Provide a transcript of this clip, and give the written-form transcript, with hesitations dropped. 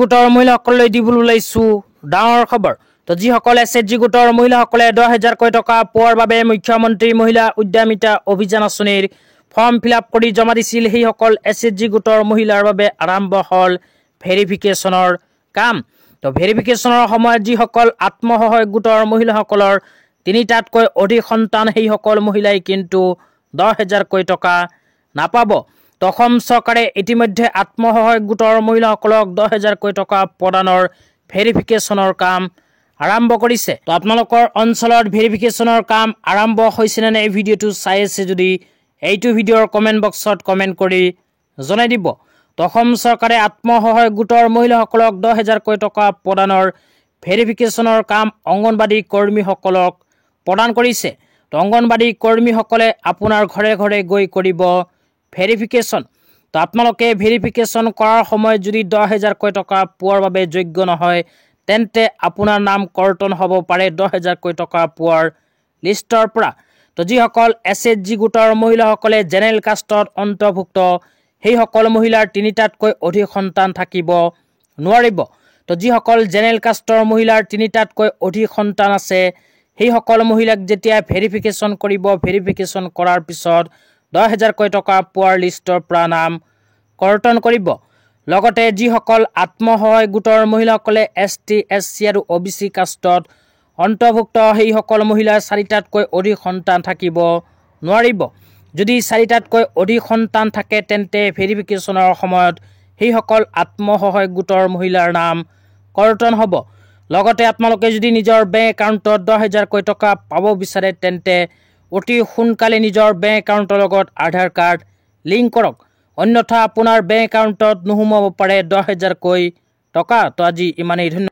গোটৰ মহিলাসকললৈ দিবলৈ ওলাইছো ডাঙৰ খবৰ। তো যিসকল SHG গোটৰ মহিলাসকলে 10,000কৈ টকা পোৱাৰ বাবে মুখ্যমন্ত্ৰী মহিলা উদ্যমিতা অভিযান আঁচনিৰ ফৰ্ম ফিলআপ কৰি জমা দিছিল, সেইসকল SHG গোটৰ মহিলাৰ বাবে আৰম্ভ হ'ল ভেৰিফিকেশ্যনৰ কাম। তো ভেৰিফিকেশ্যনৰ সময়ত যিসকল আত্মসহায়ক গোটৰ মহিলাসকলৰ 3টাতকৈ অধিক সন্তান, সেইসকল মহিলাই কিন্তু 10,000কৈ টকা নাপাব। তো অসম চৰকাৰে ইতিমধ্যে আত্মসহায়ক গোটৰ মহিলাসকলক 10,000কৈ টকা প্ৰদানৰ ভেৰিফিকেশ্যনৰ কাম আৰম্ভ কৰিছে। তো আপোনালোকৰ অঞ্চলত ভেৰিফিকেশ্যনৰ কাম আৰম্ভ হৈছেনে নাই, এই ভিডিঅ'টো চাই আছে যদি এইটো ভিডিঅ'ৰ কমেণ্ট বক্সত কমেণ্ট কৰি জনাই দিব। তো অসম চৰকাৰে আত্মসহায়ক গোটৰ মহিলাসকলক 10,000কৈ টকা প্ৰদানৰ ভেৰিফিকেশ্যনৰ কাম অংগনবাদী কৰ্মীসকলক প্ৰদান কৰিছে। তো অংগনবাদী কৰ্মীসকলে আপোনাৰ ঘৰে ঘৰে গৈ কৰিব ভেৰিফিকেশ্যন। তো আপোনালোকে ভেৰিফিকেশ্যন কৰাৰ সময়ত যদি 10,000কৈ টকা পোৱাৰ বাবে যোগ্য নহয়, তেন্তে আপোনাৰ নাম কৰ্তন হ'ব পাৰে 10,000কৈ টকা পোৱাৰ লিষ্টৰ পৰা। তো যিসকল SHG গোটৰ মহিলাসকলে জেনেৰেল কাষ্টত অন্তৰ্ভুক্ত, সেইসকল মহিলাৰ 3টাতকৈ অধিক সন্তান থাকিব নোৱাৰিব। তো যিসকল জেনেৰেল কাষ্টৰ মহিলাৰ 3টাতকৈ অধিক সন্তান আছে, সেইসকল মহিলাক যেতিয়া ভেৰিফিকেশ্যন কৰিব, ভেৰিফিকেশ্যন কৰাৰ পিছত 10,000কৈ টকা পোৱাৰ লিষ্টৰ পৰা নাম কৰ্তন কৰিব। লগতে যিসকল আত্মসহায়ক গোটৰ মহিলাসকলে ST SC আৰু OBC কাষ্টত অন্তৰ্ভুক্ত, সেইসকল মহিলাৰ 4টাতকৈ অধিক সন্তান থাকিব নোৱাৰিব। যদি 4টাতকৈ অধিক সন্তান থাকে, তেন্তে ভেৰিফিকেশ্যনৰ সময়ত সেইসকল আত্মসহায়ক গোটৰ মহিলাৰ নাম কৰ্তন হ'ব। লগতে আপোনালোকে যদি নিজৰ বেংক একাউণ্টত 10,000কৈ টকা পাব বিচাৰে, তেন্তে অতি সোনকালে নিজৰ বেংক একাউণ্টৰ লগত আধাৰ কাৰ্ড লিংক কৰক, অন্যথা আপোনাৰ বেংক একাউণ্টত নোসোমাব পাৰে 10,000কৈ টকা। তো আজি ইমানেই, ধন্যবাদ।